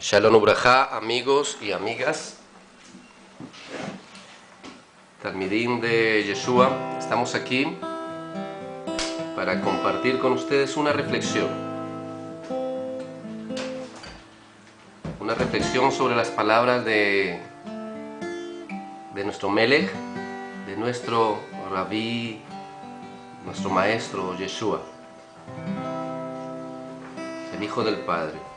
Shalom Ubrajá, amigos y amigas, Talmidim de Yeshua, estamos aquí para compartir con ustedes una reflexión sobre las palabras de nuestro Melech, de nuestro Rabí, nuestro maestro Yeshua, el Hijo del Padre.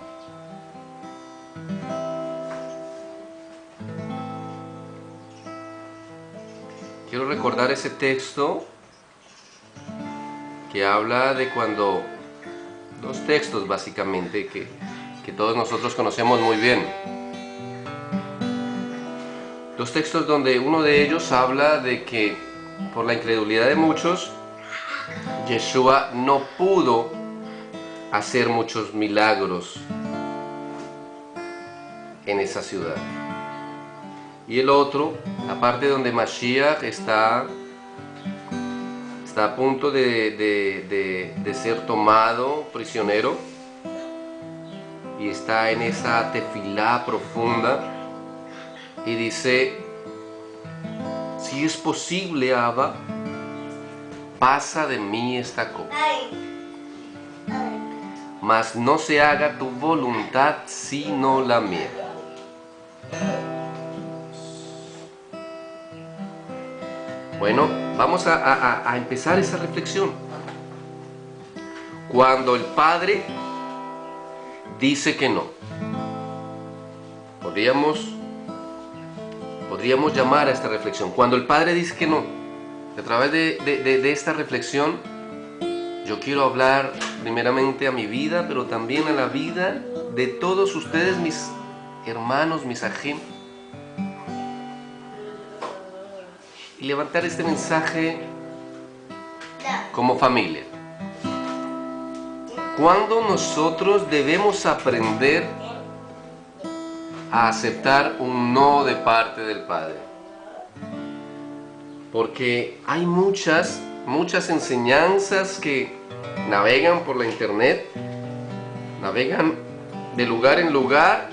Quiero recordar ese texto que habla de cuando, dos textos básicamente que todos nosotros conocemos muy bien. Dos textos donde uno de ellos habla de que por la incredulidad de muchos, Yeshua no pudo hacer muchos milagros en esa ciudad. Y el otro, la parte donde Mashiach está a punto de ser tomado prisionero y está en esa tefilá profunda y dice: si es posible, Abba, pasa de mí esta copa, mas no se haga tu voluntad sino la mía. Bueno, vamos a empezar esa reflexión. Cuando el Padre dice que no, podríamos llamar a esta reflexión: cuando el Padre dice que no. A través de esta reflexión yo quiero hablar primeramente a mi vida, pero también a la vida de todos ustedes, mis hermanos, mis ajim, y levantar este mensaje como familia. Cuando nosotros debemos aprender a aceptar un no de parte del Padre, porque hay muchas enseñanzas que navegan por la internet, navegan de lugar en lugar,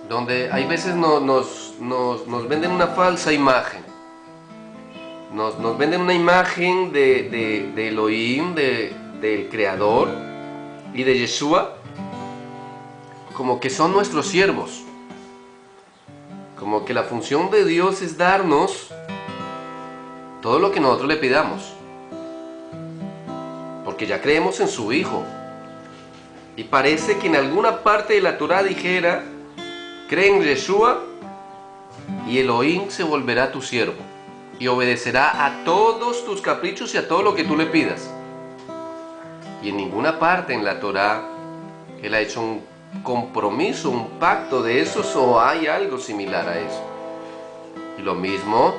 donde hay veces nos venden una falsa imagen, nos venden una imagen de Elohim, del Creador y de Yeshua, como que son nuestros siervos, como que la función de Dios es darnos todo lo que nosotros le pidamos, porque ya creemos en su Hijo. Y parece que en alguna parte de la Torah dijera: cree en Yeshua y Elohim se volverá tu siervo y obedecerá a todos tus caprichos y a todo lo que tú le pidas. Y en ninguna parte en la Torah Él ha hecho un compromiso, un pacto de esos, o hay algo similar a eso. Y lo mismo,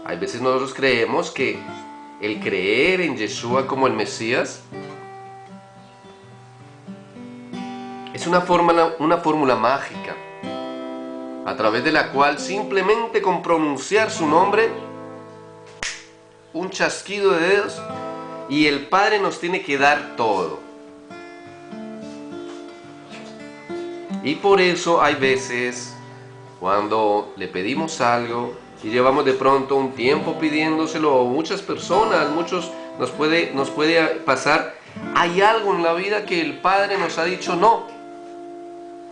hay veces nosotros creemos que el creer en Yeshua como el Mesías es una fórmula mágica, a través de la cual simplemente con pronunciar su nombre, un chasquido de dedos, y el Padre nos tiene que dar todo. Y por eso hay veces cuando le pedimos algo y llevamos de pronto un tiempo pidiéndoselo, o muchas personas, nos puede pasar, hay algo en la vida que el Padre nos ha dicho no.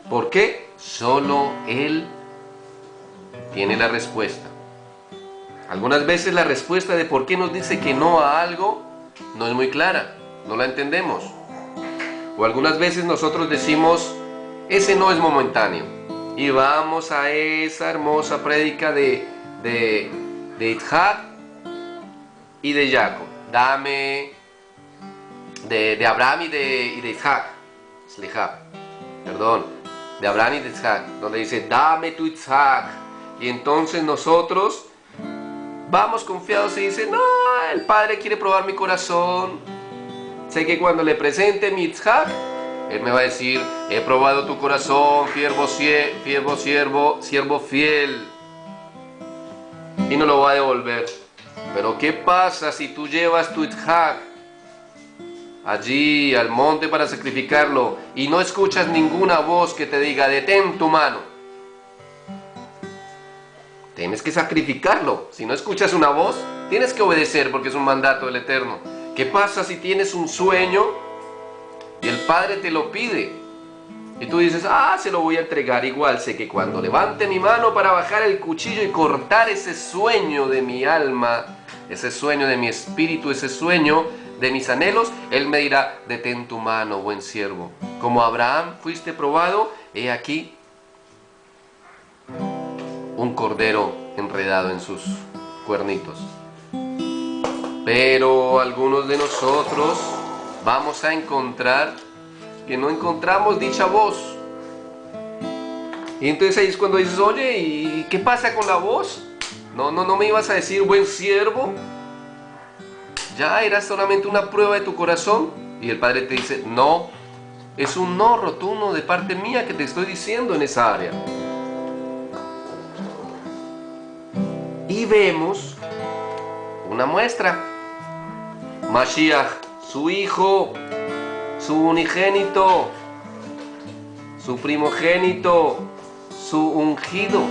¿Por qué? Solo Él tiene la respuesta. Algunas veces la respuesta de por qué nos dice que no a algo no es muy clara, no la entendemos. O algunas veces nosotros decimos: ese no es momentáneo, y vamos a esa hermosa prédica de Isaac y de Jacob, dame, de Abraham y de Isaac, de Abraham y de Isaac, donde dice: dame tu Isaac. Y entonces nosotros vamos confiados y dice: no, el Padre quiere probar mi corazón, sé que cuando le presente mi Isaac, Él me va a decir: he probado tu corazón, siervo fiel, y no lo va a devolver. Pero ¿qué pasa si tú llevas tu Isaac allí al monte para sacrificarlo y no escuchas ninguna voz que te diga, detén tu mano, tienes que sacrificarlo. Si no escuchas una voz, tienes que obedecer porque es un mandato del Eterno. ¿Qué pasa si tienes un sueño y el Padre te lo pide? Y tú dices, se lo voy a entregar. Igual sé que cuando levante mi mano para bajar el cuchillo y cortar ese sueño de mi alma, ese sueño de mi espíritu, ese sueño de mis anhelos, Él me dirá, detén tu mano, buen siervo. Como Abraham fuiste probado, he aquí un cordero enredado en sus cuernitos. Pero algunos de nosotros vamos a encontrar que no encontramos dicha voz. Y entonces ahí es cuando dices, oye, ¿y qué pasa con la voz? No me ibas a decir, buen siervo. Ya era solamente una prueba de tu corazón. Y el Padre te dice, no, es un no rotundo de parte mía que te estoy diciendo en esa área. Y vemos una muestra. Mashiach, su hijo, su unigénito, su primogénito, su ungido,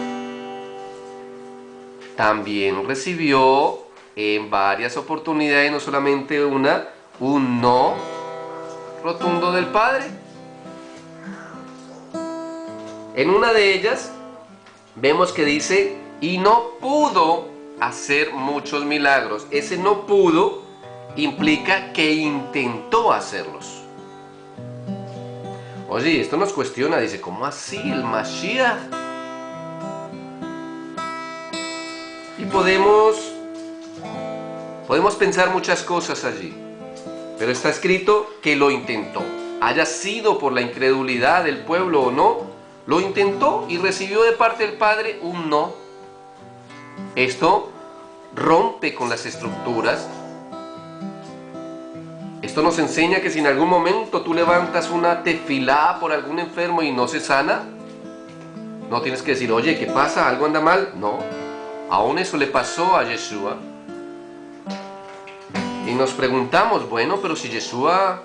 también recibió en varias oportunidades, no solamente una, un no rotundo del Padre. En una de ellas vemos que dice, y no pudo hacer muchos milagros. Ese no pudo implica que intentó hacerlos. Oye, esto nos cuestiona, dice, ¿cómo así el Mashiach? Y podemos pensar muchas cosas allí, pero está escrito que lo intentó. Haya sido por la incredulidad del pueblo o no, lo intentó y recibió de parte del Padre un no. Esto rompe con las estructuras. Esto nos enseña que si en algún momento tú levantas una tefilá por algún enfermo y no se sana, no tienes que decir, oye, ¿qué pasa? ¿Algo anda mal? No, aún eso le pasó a Yeshua. Y nos preguntamos, bueno, pero si Yeshua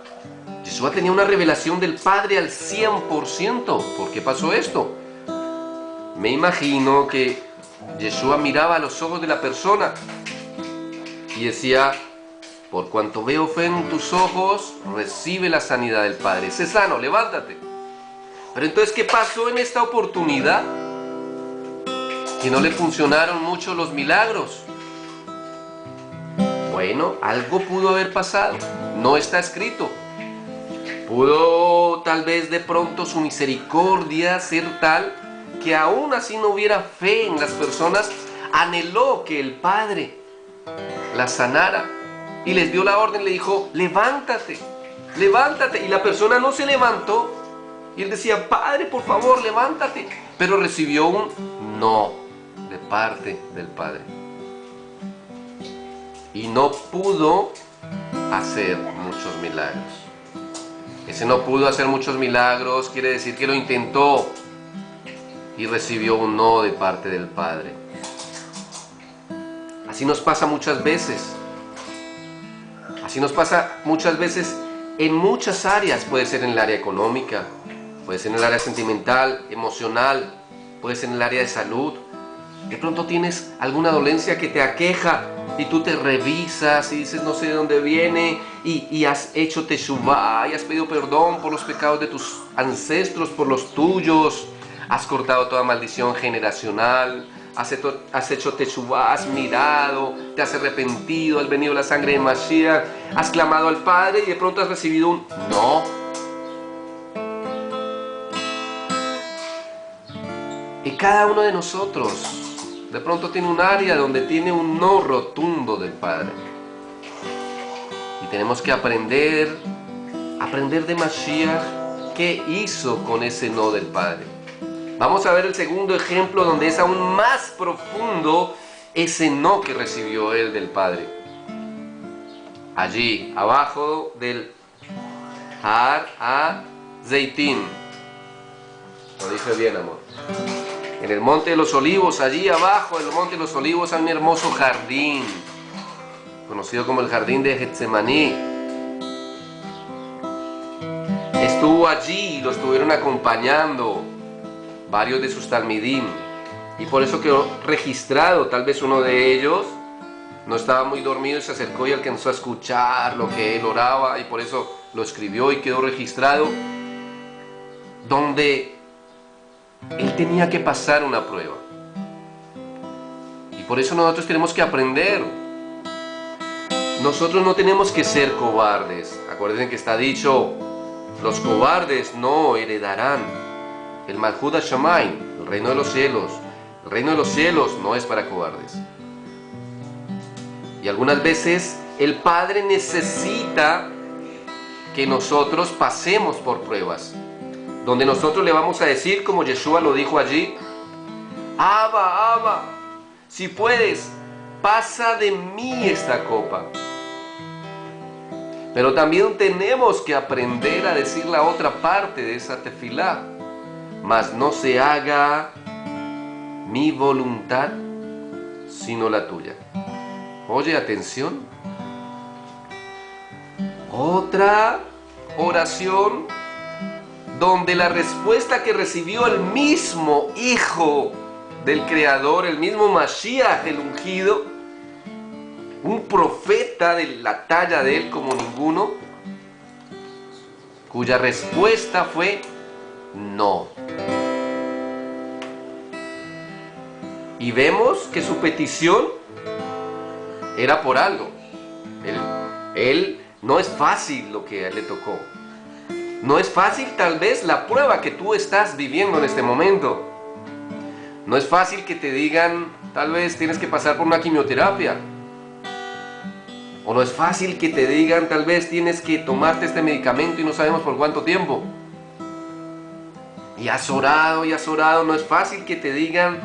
tenía una revelación del Padre al 100%, ¿por qué pasó esto? Me imagino que Yeshua miraba a los ojos de la persona y decía, por cuanto veo fe en tus ojos, recibe la sanidad del Padre. Sé sano, levántate. Pero entonces, ¿qué pasó en esta oportunidad? Que no le funcionaron mucho los milagros. Bueno, algo pudo haber pasado. No está escrito. Pudo tal vez de pronto su misericordia ser tal que aún así no hubiera fe en las personas. Anheló que el Padre la sanara. Y les dio la orden, le dijo, levántate, levántate. Y la persona no se levantó. Y él decía, Padre, por favor, levántate. Pero recibió un no de parte del Padre. Y no pudo hacer muchos milagros. Ese no pudo hacer muchos milagros quiere decir que lo intentó y recibió un no de parte del Padre. Así nos pasa muchas veces. Así nos pasa muchas veces en muchas áreas. Puede ser en el área económica, puede ser en el área sentimental, emocional, puede ser en el área de salud. De pronto tienes alguna dolencia que te aqueja y tú te revisas y dices no sé de dónde viene y has hecho teshuvá y has pedido perdón por los pecados de tus ancestros, por los tuyos. Has cortado toda maldición generacional. Has hecho teshuvá, has mirado, te has arrepentido, has venido la sangre de Mashiach, has clamado al Padre y de pronto has recibido un no. Y cada uno de nosotros de pronto tiene un área donde tiene un no rotundo del Padre. Y tenemos que aprender de Mashiach qué hizo con ese no del Padre. Vamos a ver el segundo ejemplo donde es aún más profundo ese no que recibió él del Padre. Allí, abajo del Har HaZeitim. Lo dije bien, amor. En el Monte de los Olivos, allí abajo del Monte de los Olivos hay un hermoso jardín, conocido como el Jardín de Getsemaní. Estuvo allí y lo estuvieron acompañando varios de sus talmidim, y por eso quedó registrado. Tal vez uno de ellos no estaba muy dormido y se acercó y alcanzó a escuchar lo que él oraba, y por eso lo escribió y quedó registrado, donde él tenía que pasar una prueba. Y por eso nosotros tenemos que aprender. Nosotros no tenemos que ser cobardes. Acuérdense que está dicho, los cobardes no heredarán el Malhut HaShamayim, el reino de los cielos. El reino de los cielos no es para cobardes. Y algunas veces el Padre necesita que nosotros pasemos por pruebas, donde nosotros le vamos a decir, como Yeshua lo dijo allí, Abba, Abba, si puedes, pasa de mí esta copa. Pero también tenemos que aprender a decir la otra parte de esa tefilá, mas no se haga mi voluntad, sino la tuya. Oye, atención. Otra oración donde la respuesta que recibió el mismo Hijo del Creador, el mismo Mashiach, el ungido, un profeta de la talla de él como ninguno, cuya respuesta fue no. Y vemos que su petición era por algo. Él no es fácil lo que a él le tocó. No es fácil tal vez la prueba que tú estás viviendo en este momento. No es fácil que te digan, tal vez tienes que pasar por una quimioterapia. O no es fácil que te digan, tal vez tienes que tomarte este medicamento y no sabemos por cuánto tiempo. Y has orado, no es fácil que te digan,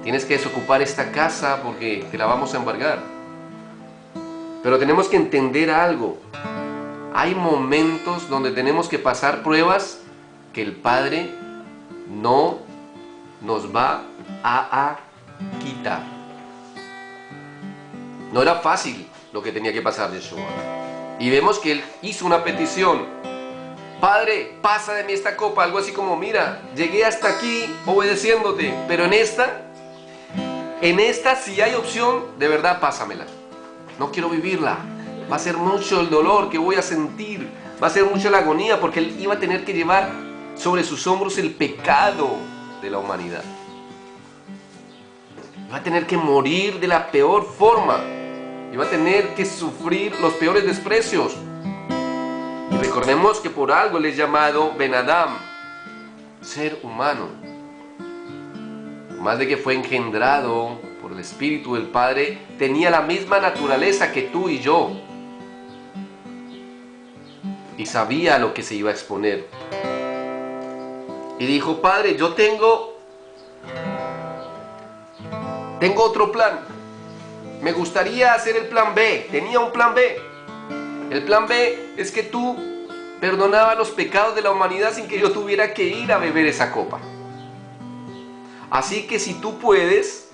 tienes que desocupar esta casa porque te la vamos a embargar. Pero tenemos que entender algo. Hay momentos donde tenemos que pasar pruebas que el Padre no nos va a quitar. No era fácil lo que tenía que pasar Yeshua. Y vemos que él hizo una petición. Padre, pasa de mí esta copa. Algo así como, mira, llegué hasta aquí obedeciéndote, pero en esta si hay opción, de verdad pásamela. No quiero vivirla. Va a ser mucho el dolor que voy a sentir. Va a ser mucho la agonía, porque él iba a tener que llevar sobre sus hombros el pecado de la humanidad. Iba a tener que morir de la peor forma. Iba a tener que sufrir los peores desprecios. Y recordemos que por algo él es llamado Ben Adam, ser humano. Más de que fue engendrado por el Espíritu del Padre, tenía la misma naturaleza que tú y yo. Y sabía a lo que se iba a exponer. Y dijo, Padre, yo tengo otro plan. Me gustaría hacer el plan B. Tenía un plan B. El plan B es que tú perdonabas los pecados de la humanidad sin que yo tuviera que ir a beber esa copa. Así que si tú puedes,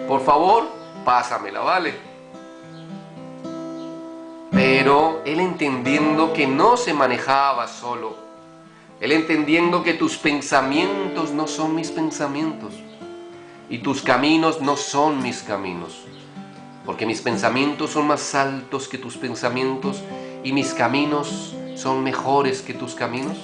por favor, pásamela, ¿vale? Pero él entendiendo que no se manejaba solo, él entendiendo que tus pensamientos no son mis pensamientos y tus caminos no son mis caminos, porque mis pensamientos son más altos que tus pensamientos y mis caminos son mejores que tus caminos.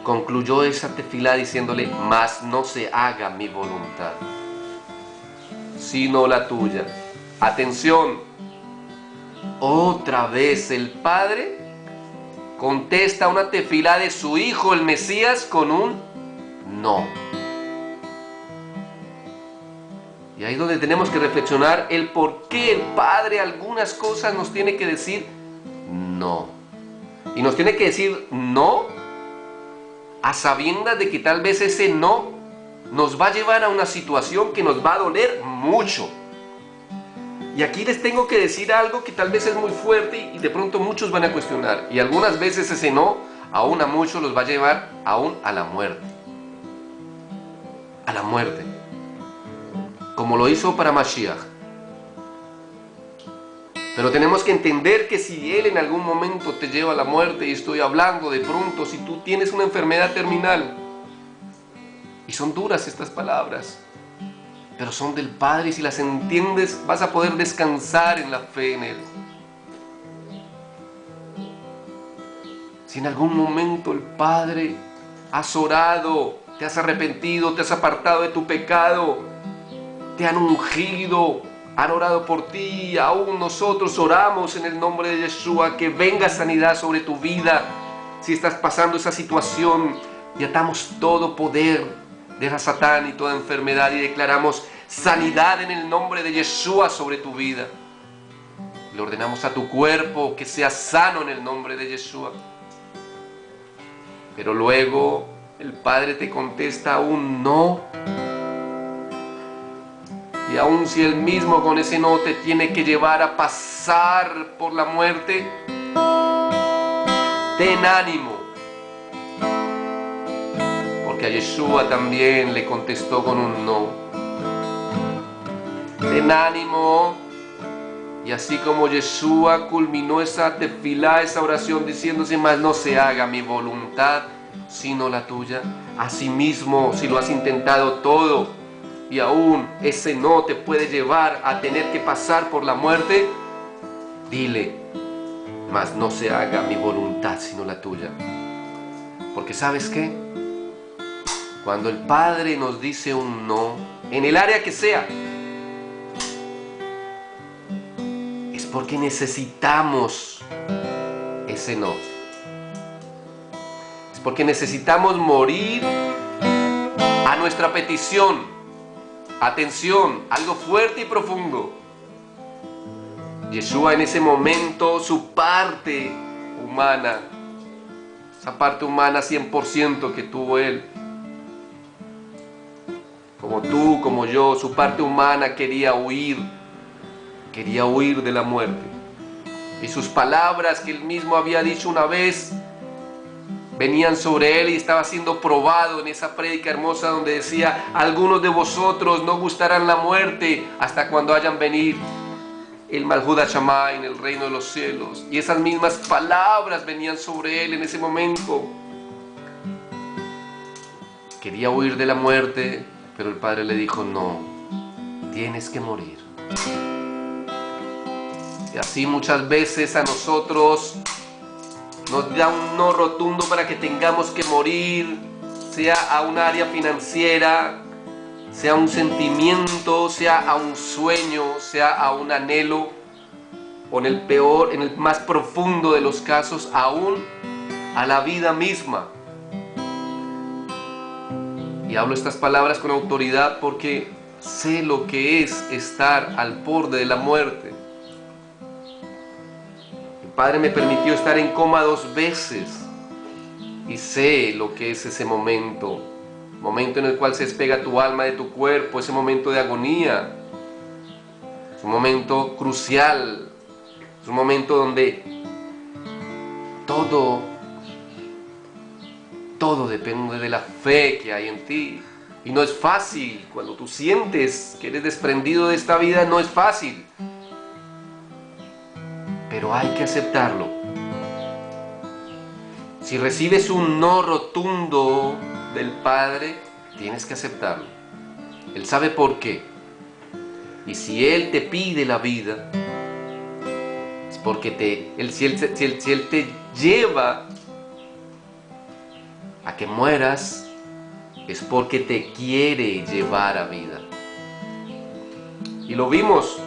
Concluyó esa tefilá diciéndole, mas no se haga mi voluntad, sino la tuya. Atención, otra vez el Padre contesta una tefilá de su Hijo, el Mesías, con un no. Y ahí es donde tenemos que reflexionar el por qué el Padre algunas cosas nos tiene que decir no. Y nos tiene que decir no a sabiendas de que tal vez ese no nos va a llevar a una situación que nos va a doler mucho. Y aquí les tengo que decir algo que tal vez es muy fuerte y de pronto muchos van a cuestionar. Y algunas veces ese no, aún a muchos los va a llevar aún a la muerte. A la muerte. Como lo hizo para Mashiach. Pero tenemos que entender que si Él en algún momento te lleva a la muerte, y estoy hablando de pronto, si tú tienes una enfermedad terminal, y son duras estas palabras, pero son del Padre, y si las entiendes vas a poder descansar en la fe en Él. Si en algún momento el Padre has orado, te has arrepentido, te has apartado de tu pecado, te han ungido, han orado por ti, aún nosotros oramos en el nombre de Yeshua, que venga sanidad sobre tu vida. Si estás pasando esa situación, y atamos todo poder de Satán y toda enfermedad y declaramos sanidad en el nombre de Yeshua sobre tu vida. Le ordenamos a tu cuerpo que sea sano en el nombre de Yeshua. Pero luego el Padre te contesta un no. Y aun si Él mismo con ese no te tiene que llevar a pasar por la muerte, ten ánimo. Porque a Yeshua también le contestó con un no. Ten ánimo. Y así como Yeshua culminó esa tefilá, esa oración diciéndose, mas no se haga mi voluntad, sino la tuya. Asimismo, si lo has intentado todo, y aún ese no te puede llevar a tener que pasar por la muerte, dile, mas no se haga mi voluntad, sino la tuya. Porque ¿sabes qué? Cuando el Padre nos dice un no, en el área que sea, es porque necesitamos ese no. Es porque necesitamos morir a nuestra petición. Atención, algo fuerte y profundo. Yeshua en ese momento, su parte humana, esa parte humana 100% que tuvo Él, como tú, como yo, su parte humana quería huir de la muerte. Y sus palabras que Él mismo había dicho una vez, venían sobre Él y estaba siendo probado en esa prédica hermosa donde decía, algunos de vosotros no gustarán la muerte hasta cuando hayan venir el Malhut HaShamayim, el reino de los cielos. Y esas mismas palabras venían sobre Él en ese momento. Quería huir de la muerte, pero el Padre le dijo, no, tienes que morir. Y así muchas veces a nosotros nos da un no rotundo para que tengamos que morir, sea a un área financiera, sea a un sentimiento, sea a un sueño, sea a un anhelo, o en el más profundo de los casos, aún a la vida misma. Y hablo estas palabras con autoridad porque sé lo que es estar al borde de la muerte. Mi Padre me permitió estar en coma 2 veces y sé lo que es ese momento en el cual se despega tu alma de tu cuerpo, ese momento de agonía. Es un momento crucial, es un momento donde todo depende de la fe que hay en ti. Y no es fácil, cuando tú sientes que eres desprendido de esta vida, no es fácil. Pero hay que aceptarlo. Si recibes un no rotundo del Padre, tienes que aceptarlo. Él sabe por qué. Y si Él te pide la vida, es porque si Él te lleva a que mueras, es porque te quiere llevar a vida. Y lo vimos.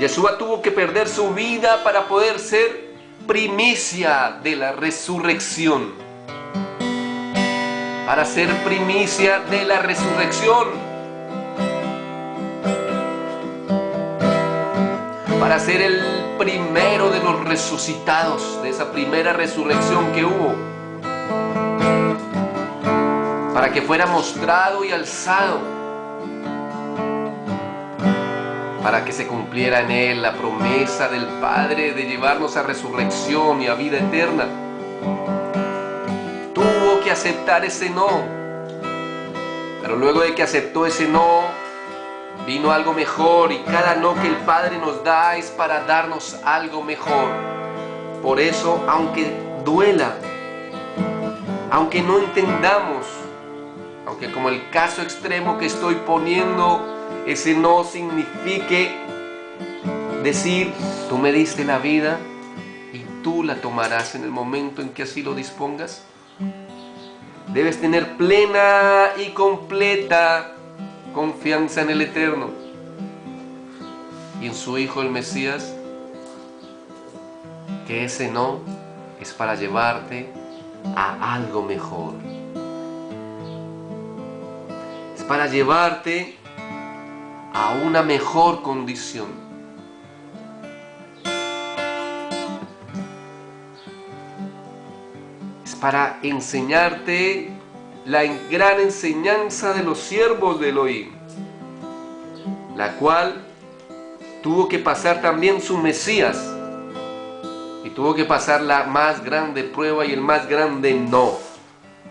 Yeshua tuvo que perder su vida para poder ser primicia de la resurrección. Para ser primicia de la resurrección. Para ser el primero de los resucitados, de esa primera resurrección que hubo. Para que fuera mostrado y alzado, para que se cumpliera en Él la promesa del Padre de llevarnos a resurrección y a vida eterna. Tuvo que aceptar ese no, pero luego de que aceptó ese no, vino algo mejor, y cada no que el Padre nos da es para darnos algo mejor. Por eso, aunque duela, aunque no entendamos, aunque como el caso extremo que estoy poniendo, ese no signifique decir, tú me diste la vida y tú la tomarás en el momento en que así lo dispongas. Debes tener plena y completa confianza en el Eterno y en su Hijo el Mesías, que ese no es para llevarte a algo mejor. Es para llevarte a una mejor condición. Es para enseñarte la gran enseñanza de los siervos de Elohim, la cual tuvo que pasar también su Mesías, y tuvo que pasar la más grande prueba y el más grande no,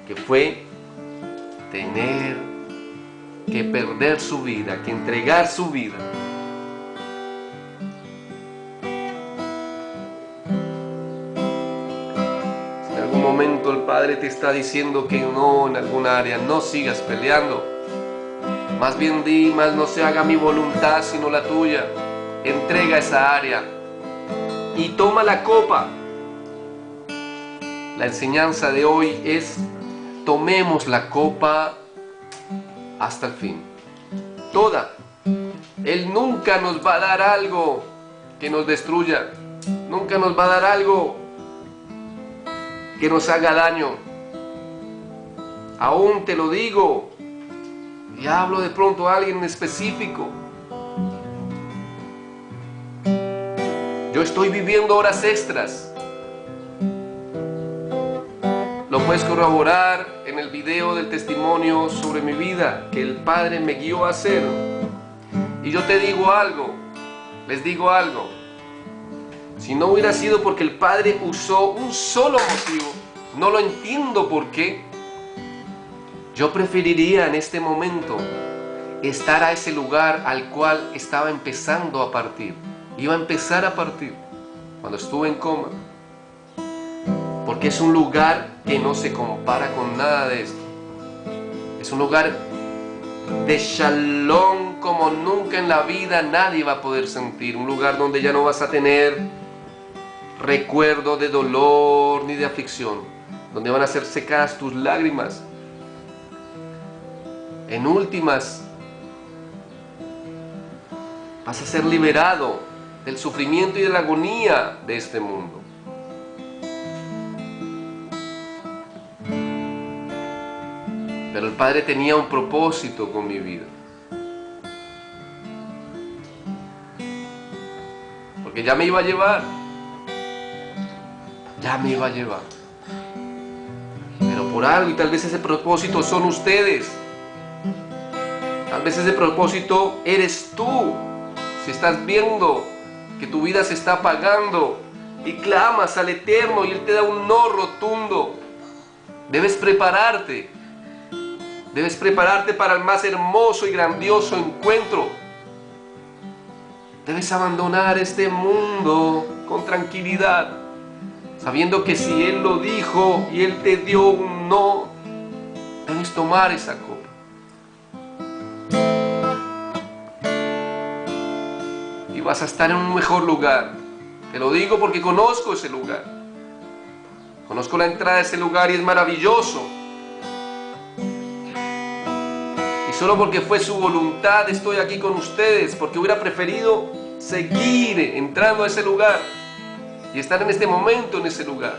que fue tener que perder su vida, que entregar su vida. Si en algún momento el Padre te está diciendo que no en alguna área, no sigas peleando. Más bien di, más no se haga mi voluntad sino la tuya. Entrega esa área y toma la copa. La enseñanza de hoy es: tomemos la copa hasta el fin, toda. Él nunca nos va a dar algo que nos destruya, nunca nos va a dar algo que nos haga daño. Aún te lo digo, y hablo de pronto a alguien en específico. Yo estoy viviendo horas extras. Lo puedes corroborar en el video del testimonio sobre mi vida que el Padre me guió a hacer. Y yo te digo algo, les digo algo. Si no hubiera sido porque el Padre usó un solo motivo, no lo entiendo por qué, yo preferiría en este momento estar a ese lugar al cual estaba empezando a partir. Iba a empezar a partir cuando estuve en coma. Porque es un lugar que no se compara con nada de esto. Es un lugar de shalom como nunca en la vida nadie va a poder sentir. Un lugar donde ya no vas a tener recuerdo de dolor ni de aflicción. Donde van a ser secadas tus lágrimas. En últimas, vas a ser liberado del sufrimiento y de la agonía de este mundo. Pero el Padre tenía un propósito con mi vida. Porque ya me iba a llevar. Ya me iba a llevar. Pero por algo, y tal vez ese propósito son ustedes. Tal vez ese propósito eres tú. Si estás viendo que tu vida se está apagando y clamas al Eterno y Él te da un no rotundo, debes prepararte. Debes prepararte para el más hermoso y grandioso encuentro. Debes abandonar este mundo con tranquilidad, sabiendo que si Él lo dijo y Él te dio un no, debes tomar esa copa. Y vas a estar en un mejor lugar. Te lo digo porque conozco ese lugar. Conozco la entrada de ese lugar y es maravilloso. Solo porque fue su voluntad estoy aquí con ustedes, porque hubiera preferido seguir entrando a ese lugar y estar en este momento en ese lugar.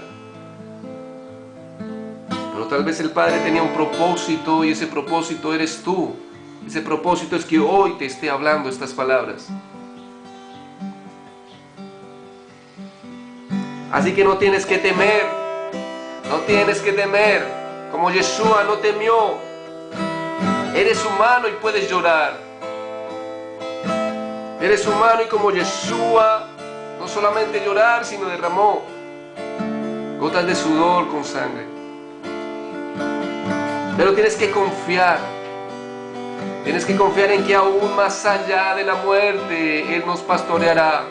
Pero tal vez el Padre tenía un propósito y ese propósito eres tú. Ese propósito es que hoy te esté hablando estas palabras. Así que no tienes que temer, no tienes que temer, como Yeshua no temió. Eres humano y puedes llorar. Eres humano y como Yeshua, no solamente llorar, sino derramó gotas de sudor con sangre. Pero tienes que confiar. Tienes que confiar en que aún más allá de la muerte, Él nos pastoreará.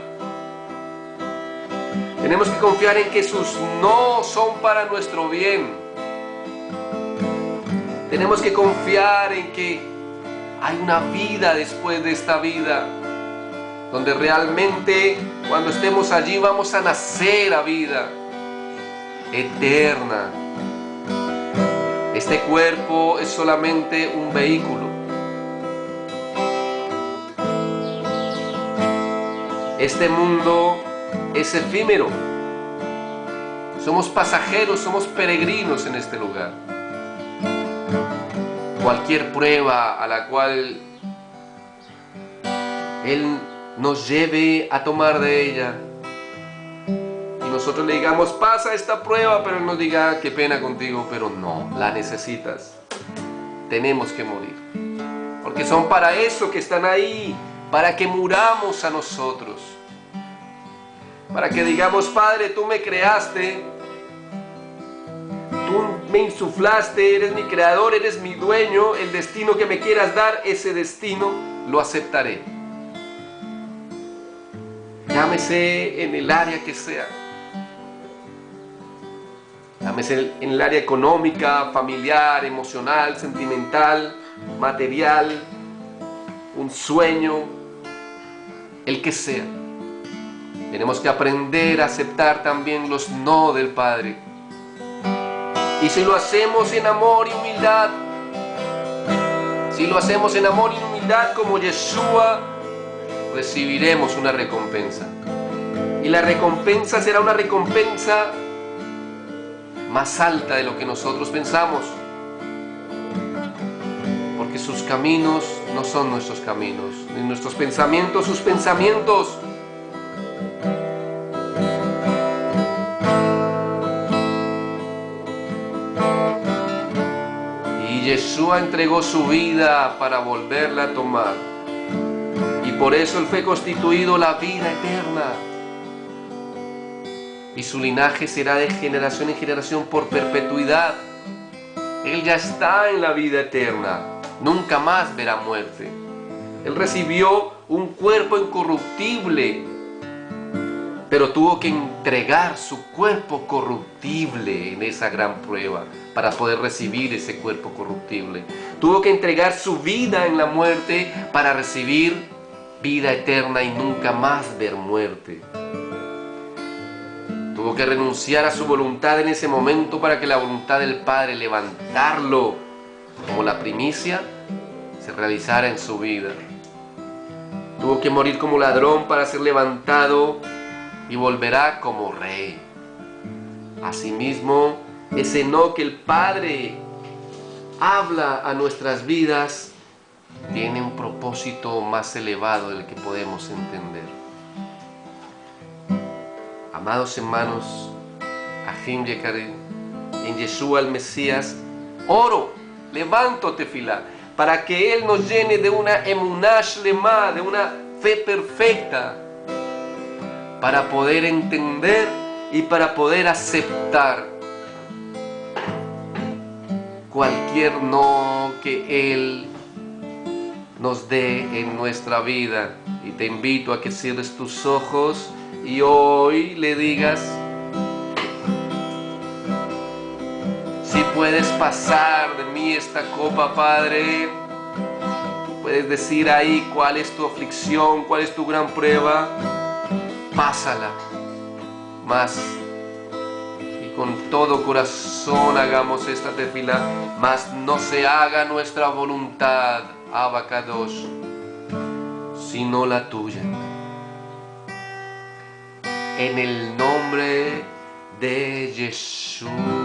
Tenemos que confiar en que sus no son para nuestro bien. Tenemos que confiar en que hay una vida después de esta vida, donde realmente cuando estemos allí vamos a nacer a vida eterna. Este cuerpo es solamente un vehículo. Este mundo es efímero. Somos pasajeros, somos peregrinos en este lugar. Cualquier prueba a la cual Él nos lleve a tomar de ella y nosotros le digamos, pasa esta prueba, pero Él nos diga, qué pena contigo, pero no, la necesitas. Tenemos que morir. Porque son para eso que están ahí, para que muramos a nosotros. Para que digamos, Padre, tú me creaste, tú me insuflaste, eres mi creador, eres mi dueño, el destino que me quieras dar, ese destino lo aceptaré. Llámese en el área que sea. Llámese en el área económica, familiar, emocional, sentimental, material, un sueño, el que sea. Tenemos que aprender a aceptar también los no del Padre. Y si lo hacemos en amor y humildad, si lo hacemos en amor y humildad como Yeshua, recibiremos una recompensa. Y la recompensa será una recompensa más alta de lo que nosotros pensamos. Porque sus caminos no son nuestros caminos, ni nuestros pensamientos sus pensamientos. Yeshua entregó su vida para volverla a tomar. Y por eso Él fue constituido la vida eterna. Y su linaje será de generación en generación por perpetuidad. Él ya está en la vida eterna. Nunca más verá muerte. Él recibió un cuerpo incorruptible, pero tuvo que entregar su cuerpo corruptible en esa gran prueba para poder recibir ese cuerpo corruptible. Tuvo que entregar su vida en la muerte para recibir vida eterna y nunca más ver muerte. Tuvo que renunciar a su voluntad en ese momento para que la voluntad del Padre, levantarlo como la primicia, se realizara en su vida. Tuvo que morir como ladrón para ser levantado y volverá como rey. Asimismo, ese no que el Padre habla a nuestras vidas tiene un propósito más elevado del que podemos entender. Amados hermanos, Ahim Yekarim, en Yeshua el Mesías, oro, levanto tefilá, para que Él nos llene de una emuná shlema, de una fe perfecta, para poder entender y para poder aceptar cualquier no que Él nos dé en nuestra vida. Y te invito a que cierres tus ojos y hoy le digas, si puedes pasar de mí esta copa, Padre. Puedes decir ahí cuál es tu aflicción, cuál es tu gran prueba. Pásala, mas y con todo corazón hagamos esta tefilá, mas no se haga nuestra voluntad, Abba Kadosh, sino la tuya. En el nombre de Yeshua.